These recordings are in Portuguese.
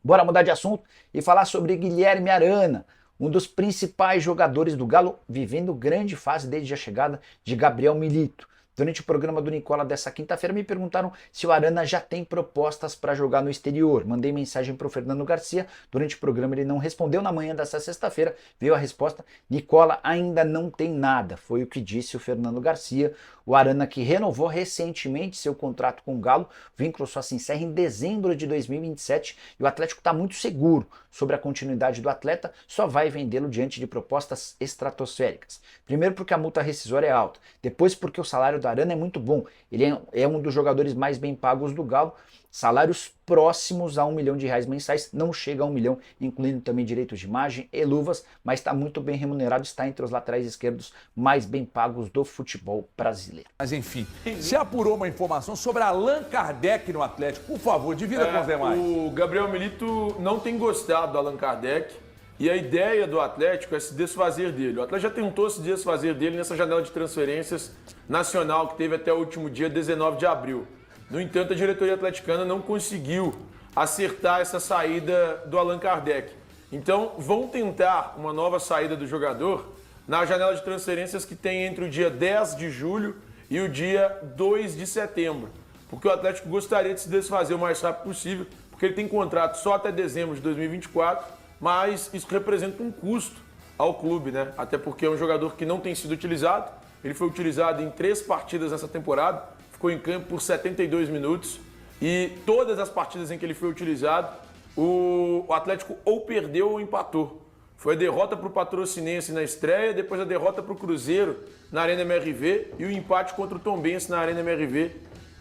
Bora mudar de assunto e falar sobre Guilherme Arana, um dos principais jogadores do Galo, vivendo grande fase desde a chegada de Gabriel Milito. Durante o programa do Nicola dessa quinta-feira me perguntaram se o Arana já tem propostas para jogar no exterior. Mandei mensagem para o Fernando Garcia, durante o programa ele não respondeu. Na manhã dessa sexta-feira veio a resposta: Nicola ainda não tem nada. Foi o que disse o Fernando Garcia. O Arana, que renovou recentemente seu contrato com o Galo, o vínculo só se encerra em dezembro de 2027 e o Atlético está muito seguro sobre a continuidade do atleta, só vai vendê-lo diante de propostas estratosféricas. Primeiro porque a multa rescisória é alta, depois porque o salário do Arana é muito bom, ele é um dos jogadores mais bem pagos do Galo, salários próximos a R$ 1 milhão mensais, não chega a 1 milhão, incluindo também direitos de imagem e luvas, mas está muito bem remunerado, está entre os laterais esquerdos mais bem pagos do futebol brasileiro. Mas enfim, se apurou uma informação sobre Allan Kardec no Atlético. Por favor, divida com os demais. O Gabriel Milito não tem gostado do Allan Kardec e a ideia do Atlético é se desfazer dele. O Atlético já tentou se desfazer dele nessa janela de transferências nacional que teve até o último dia 19 de abril. No entanto, a diretoria atleticana não conseguiu acertar essa saída do Allan Kardec. Então, vão tentar uma nova saída do jogador na janela de transferências que tem entre o dia 10 de julho e o dia 2 de setembro. Porque o Atlético gostaria de se desfazer o mais rápido possível, porque ele tem contrato só até dezembro de 2024, mas isso representa um custo ao clube, né? Até porque é um jogador que não tem sido utilizado. Ele foi utilizado em 3 partidas nessa temporada, ficou em campo por 72 minutos e todas as partidas em que ele foi utilizado, o Atlético ou perdeu ou empatou. Foi a derrota para o Patrocinense na estreia, depois a derrota para o Cruzeiro na Arena MRV e o empate contra o Tombense na Arena MRV.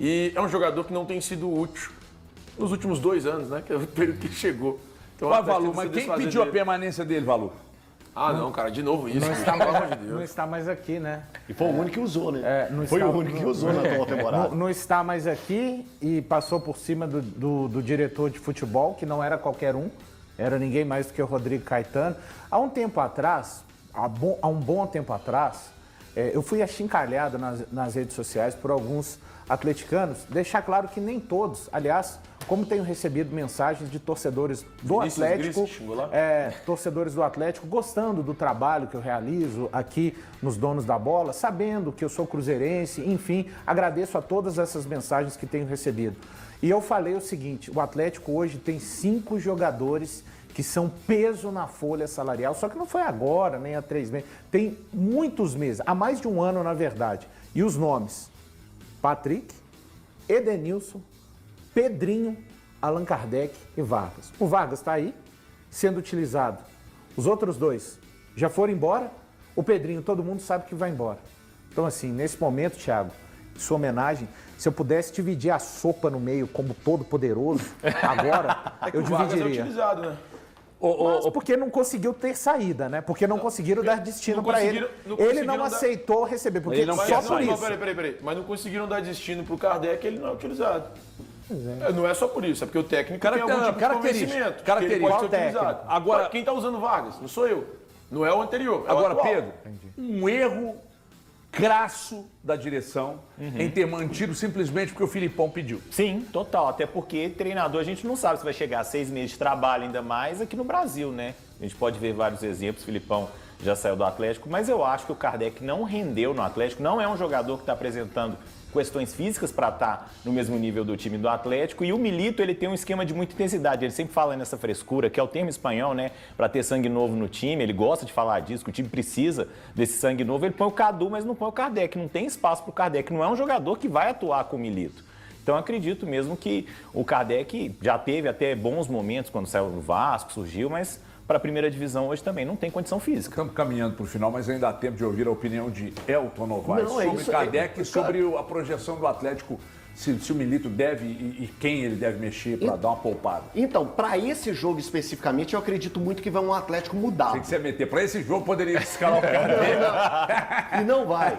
E é um jogador que não tem sido útil nos últimos 2 anos, né? Que é o período que ele chegou. Então, Mas, Valu, mas quem pediu a permanência dele, Valu? Ah, não, cara, de novo isso. Não está mais aqui, né? E foi o único que usou, né? Foi o único que usou na atual temporada. Não está mais aqui e passou por cima do diretor de futebol, que não era qualquer um, era ninguém mais do que o Rodrigo Caetano. Há um bom tempo atrás, eu fui achincalhado nas redes sociais por alguns atleticanos, deixar claro que nem todos, aliás, como tenho recebido mensagens de torcedores do Atlético, torcedores do Atlético gostando do trabalho que eu realizo aqui nos Donos da Bola, sabendo que eu sou cruzeirense, enfim, agradeço a todas essas mensagens que tenho recebido. E eu falei o seguinte, o Atlético hoje tem 5 jogadores que são peso na folha salarial, só que não foi agora, nem há 3 meses, tem muitos meses, há mais de um ano na verdade. E os nomes: Patrick, Edenilson, Pedrinho, Allan Kardec e Vargas. O Vargas está aí, sendo utilizado. Os outros 2 já foram embora. O Pedrinho, todo mundo sabe que vai embora. Então, assim, nesse momento, Thiago, em sua homenagem, se eu pudesse dividir a sopa no meio como todo poderoso, agora, eu dividiria. O Vargas é utilizado, né? Mas porque não conseguiu ter saída, né? Porque não conseguiram dar destino para ele. Ele não aceitou receber, porque ele não só por isso. Peraí. Mas não conseguiram dar destino pro Kardec, ele não é utilizado. Não é só por isso, é porque o técnico tem algum tipo de convencimento. Que ele pode ser utilizado. Agora, quem está usando Vargas? Não sou eu. Não é o anterior. Agora, Pedro, um erro crasso da direção em ter mantido simplesmente porque o Filipão pediu. Sim, total. Até porque treinador a gente não sabe se vai chegar a 6 meses de trabalho, ainda mais aqui no Brasil, né? A gente pode ver vários exemplos. O Filipão já saiu do Atlético, mas eu acho que o Kardec não rendeu no Atlético. Não é um jogador que está apresentando questões físicas para estar no mesmo nível do time do Atlético. E o Milito, ele tem um esquema de muita intensidade. Ele sempre fala nessa frescura, que é o termo espanhol, né? Para ter sangue novo no time. Ele gosta de falar disso, que o time precisa desse sangue novo. Ele põe o Cadu, mas não põe o Kardec. Não tem espaço para o Kardec. Não é um jogador que vai atuar com o Milito. Então, eu acredito mesmo que o Kardec já teve até bons momentos quando saiu do Vasco, surgiu, mas para a primeira divisão hoje também não tem condição física. Estamos caminhando para o final, mas ainda há tempo de ouvir a opinião de Elton Novaes sobre Kardec e sobre a projeção do Atlético, se o Milito deve e quem ele deve mexer para dar uma poupada. Então, para esse jogo especificamente, eu acredito muito que vai um Atlético mudado. Tem que você meter. Para esse jogo poderia escalar o cara. E não vai.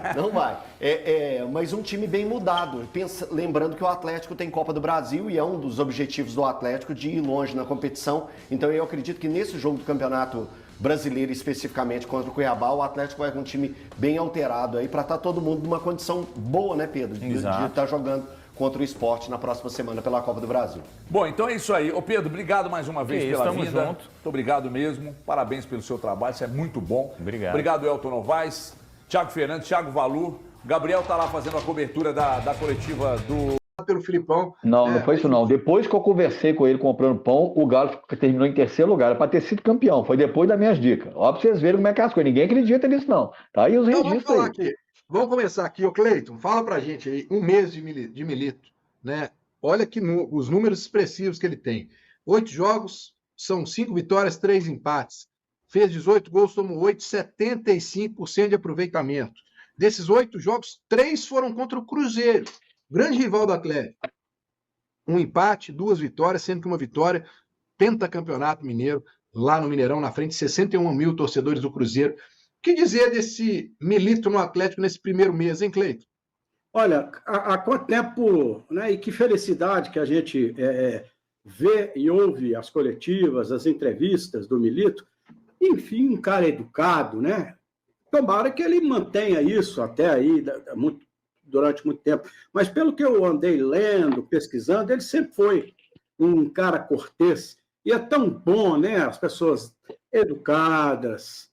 Mas um time bem mudado. Lembrando que o Atlético tem Copa do Brasil e é um dos objetivos do Atlético de ir longe na competição. Então eu acredito que nesse jogo do Campeonato Brasileiro, especificamente contra o Cuiabá, o Atlético vai com um time bem alterado aí para estar todo mundo numa condição boa, né, Pedro? De estar jogando contra o Sport na próxima semana pela Copa do Brasil. Bom, então é isso aí. Ô Pedro, obrigado mais uma vez pela tamo vinda. junto. Muito obrigado mesmo. Parabéns pelo seu trabalho, isso é muito bom. Obrigado. Obrigado, Elton Novaes, Thiago Fernandes, Thiago Valu. O Gabriel está lá fazendo a cobertura da coletiva do... Pelo Filipão. Não foi isso não. Depois que eu conversei com ele comprando pão, o Galo terminou em terceiro lugar. Era para ter sido campeão. Foi depois das minhas dicas. Ó, para vocês verem como é que é as coisas. Ninguém acredita nisso, não. Tá aí os Então, registros aí. aqui. Vamos começar aqui, ô Cleiton. Fala pra gente aí, um mês de Milito, né? Olha que os números expressivos que ele tem. 8 jogos, são 5 vitórias, 3 empates. Fez 18 gols, tomou 8, 75% de aproveitamento. Desses 8 jogos, 3 foram contra o Cruzeiro, grande rival do Atlético. Um empate, 2 vitórias, sendo que uma vitória, pentacampeonato mineiro, lá no Mineirão, na frente, 61 mil torcedores do Cruzeiro. O que dizer desse Milito no Atlético nesse primeiro mês, hein, Cleiton? Olha, há quanto tempo, né, e que felicidade que a gente vê e ouve as coletivas, as entrevistas do Milito. Enfim, um cara educado, né? Tomara que ele mantenha isso até aí, durante muito tempo. Mas pelo que eu andei lendo, pesquisando, ele sempre foi um cara cortês. E é tão bom, né? As pessoas educadas,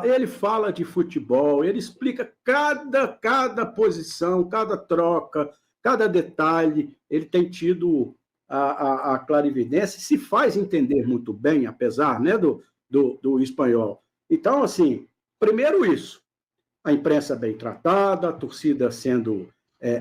ele fala de futebol, ele explica cada posição, cada troca, cada detalhe. Ele tem tido a clarividência e se faz entender muito bem, apesar, né, do espanhol. Então, assim, primeiro isso, a imprensa bem tratada, a torcida sendo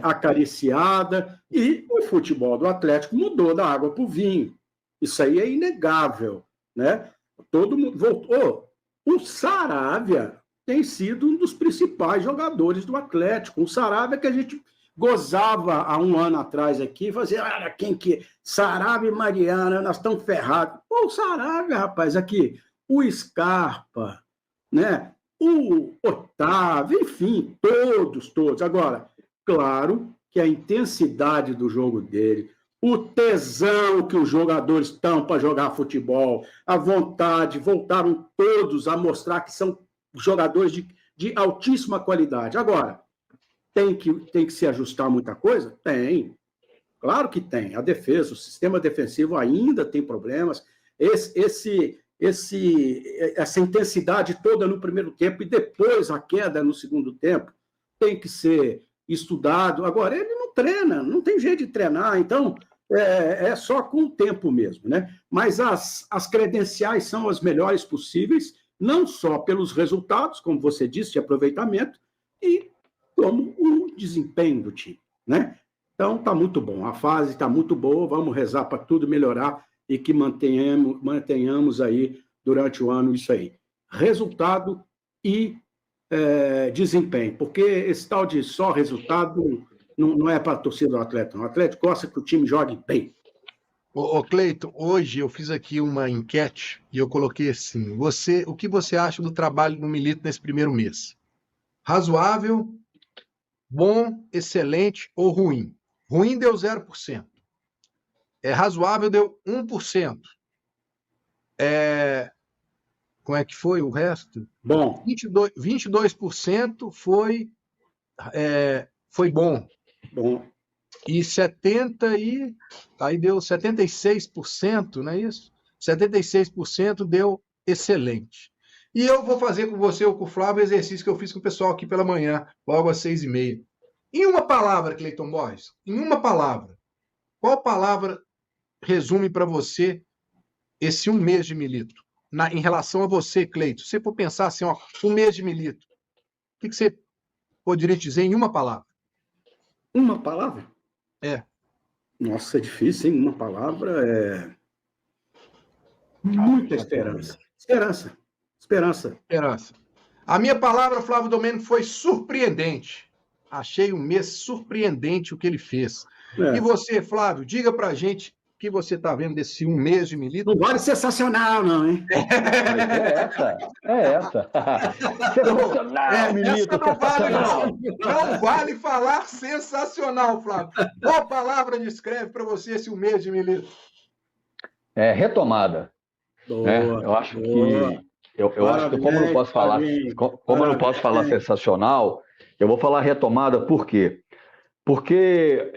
acariciada e o futebol do Atlético mudou da água para o vinho. Isso aí é inegável, né? Todo mundo voltou. O Saravia tem sido um dos principais jogadores do Atlético. O Saravia que a gente gozava há um ano atrás aqui, fazia, olha, quem que... Saravia e Mariana, nós estamos ferrados. Pô, o Saravia, rapaz, aqui, o Scarpa, né? O Otávio, enfim, todos. Agora, claro que a intensidade do jogo dele, o tesão que os jogadores estão para jogar futebol, a vontade, voltaram todos a mostrar que são jogadores de altíssima qualidade. Agora, tem que se ajustar muita coisa? Tem. Claro que tem. A defesa, o sistema defensivo ainda tem problemas. Essa intensidade toda no primeiro tempo e depois a queda no segundo tempo tem que ser estudado. Agora, ele não treina, não tem jeito de treinar, então é só com o tempo mesmo, né? Mas as credenciais são as melhores possíveis, não só pelos resultados, como você disse, de aproveitamento, e como o desempenho do time, né? Então, está muito bom, a fase está muito boa, vamos rezar para tudo melhorar e que mantenhamos aí durante o ano isso aí. Resultado e desempenho, porque esse tal de só resultado não é para a torcida do Atlético. O Atlético gosta que o time jogue bem. Ô Cleiton, hoje eu fiz aqui uma enquete e eu coloquei assim, o que você acha do trabalho do Milito nesse primeiro mês? Razoável, bom, excelente ou ruim? Ruim deu 0%. Razoável deu 1%. Como é que foi o resto? Bom. 22% foi bom. Bom. E aí deu 76%, não é isso? 76% deu excelente. E eu vou fazer com você ou com o Flávio o exercício que eu fiz com o pessoal aqui pela manhã, logo às 6h30. Em uma palavra, Cleiton Borges, em uma palavra, qual palavra resume para você esse um mês de Milito? Em relação a você, Cleiton, se você for pensar assim, ó, um mês de Milito, o que você poderia dizer em uma palavra? Uma palavra? Nossa, é difícil, hein? Uma palavra muita esperança. Esperança. A minha palavra, Flávio Domênico, foi surpreendente. Achei um mês surpreendente o que ele fez. E você, Flávio, diga pra gente o que você está vendo desse um mês de Milito. Não vale sensacional, não, hein? É essa. Sensacional, Milito. Essa não vale, não. Não vale falar sensacional, Flávio. Qual palavra descreve para você esse um mês de Milito? Retomada. Boa, eu acho que como eu não posso falar sensacional, eu vou falar retomada por quê? Porque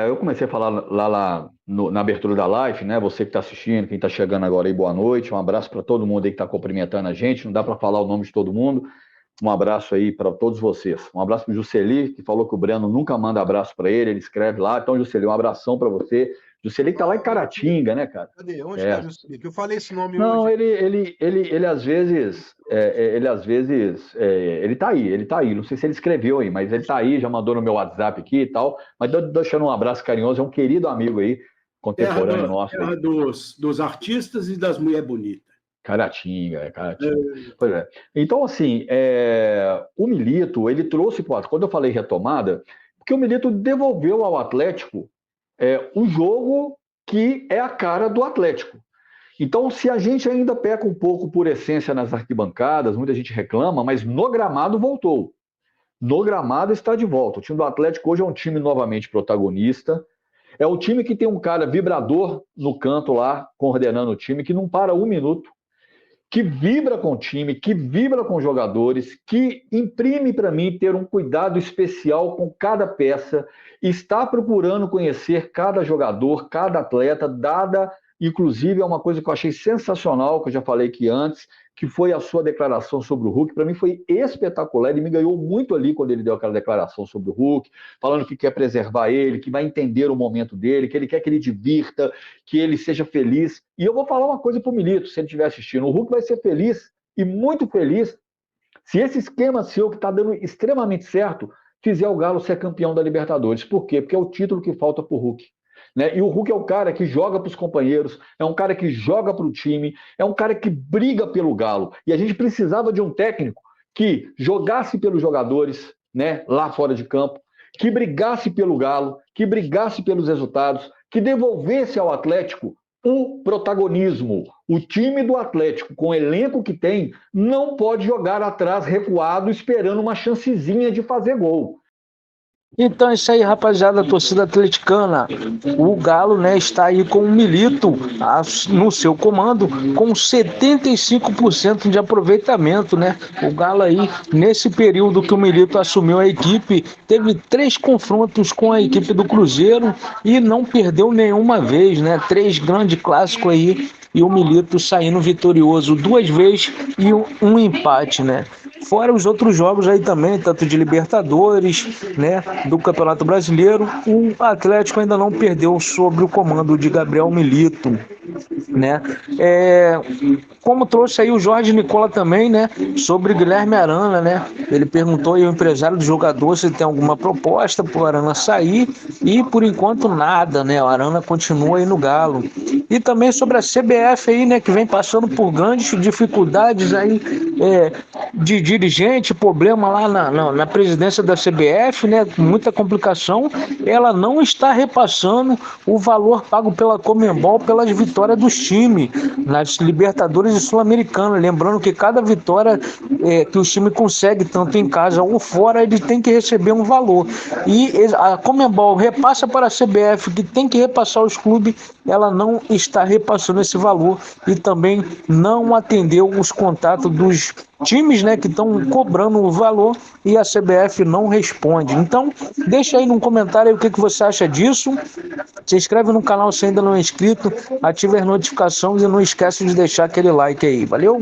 eu comecei a falar lá na abertura da live, né? Você que está assistindo, quem está chegando agora aí, boa noite. Um abraço para todo mundo aí que está cumprimentando a gente. Não dá para falar o nome de todo mundo. Um abraço aí para todos vocês. Um abraço para o Jusceli, que falou que o Breno nunca manda abraço para ele. Ele escreve lá. Então, Jusceli, um abração para você. Jusceli que está lá em Caratinga, né, cara? Cadê? Onde está Jusceli? Que eu falei esse nome Não, hoje. ele às vezes, ele tá aí, não sei se ele escreveu aí, mas ele tá aí, já mandou no meu WhatsApp aqui e tal, mas deixando um abraço carinhoso, é um querido amigo aí, contemporâneo nosso. Terra dos artistas e das mulheres bonitas. Caratinga. Pois é. Então, assim, o Milito, ele trouxe, quando eu falei retomada, porque o Milito devolveu ao Atlético o jogo que é a cara do Atlético. Então, se a gente ainda peca um pouco por essência nas arquibancadas, muita gente reclama, mas no gramado voltou. No gramado está de volta. O time do Atlético hoje é um time novamente protagonista. É um time que tem um cara vibrador no canto lá, coordenando o time, que não para um minuto, que vibra com o time, que vibra com os jogadores, que imprime para mim ter um cuidado especial com cada peça, está procurando conhecer cada jogador, cada atleta, dada, inclusive, é uma coisa que eu achei sensacional, que eu já falei aqui antes, que foi a sua declaração sobre o Hulk. Para mim foi espetacular, ele me ganhou muito ali quando ele deu aquela declaração sobre o Hulk, falando que quer preservar ele, que vai entender o momento dele, que ele quer que ele divirta, que ele seja feliz. E eu vou falar uma coisa para o Milito, se ele estiver assistindo, o Hulk vai ser feliz, e muito feliz, se esse esquema seu, que está dando extremamente certo, fizer o Galo ser campeão da Libertadores. Por quê? Porque é o título que falta para o Hulk. Né? E o Hulk é o cara que joga para os companheiros, é um cara que joga para o time, é um cara que briga pelo Galo. E a gente precisava de um técnico que jogasse pelos jogadores, né, lá fora de campo, que brigasse pelo Galo, que brigasse pelos resultados, que devolvesse ao Atlético o protagonismo. O time do Atlético, com o elenco que tem, não pode jogar atrás recuado esperando uma chancezinha de fazer gol. Então é isso aí, rapaziada, torcida atleticana. O Galo, né, está aí com o Milito no seu comando, com 75% de aproveitamento, né? O Galo aí, nesse período que o Milito assumiu a equipe, teve 3 confrontos com a equipe do Cruzeiro e não perdeu nenhuma vez, né? 3 grandes clássicos aí e o Milito saindo vitorioso 2 vezes e um empate, né? Fora os outros jogos aí também, tanto de Libertadores, né, do Campeonato Brasileiro, o Atlético ainda não perdeu sob o comando de Gabriel Milito, né? Como trouxe aí o Jorge Nicola também, né, sobre Guilherme Arana, né? Ele perguntou aí ao empresário do jogador se tem alguma proposta para o Arana sair e por enquanto nada, né? O Arana continua aí no Galo. E também sobre a CBF aí, né, que vem passando por grandes dificuldades aí de dirigente, problema lá na presidência da CBF, né, muita complicação. Ela não está repassando o valor pago pela Conmebol pelas vitórias dos times nas Libertadores e Sul-Americana. Lembrando que cada vitória que o time consegue, tanto em casa ou fora, ele tem que receber um valor. E a Conmebol repassa para a CBF, que tem que repassar aos clubes, ela não está repassando esse valor e também não atendeu os contatos dos times, né, que estão cobrando o valor e a CBF não responde. Então, deixa aí no comentário aí o que você acha disso. Se inscreve no canal se ainda não é inscrito, ative as notificações e não esquece de deixar aquele like aí. Valeu?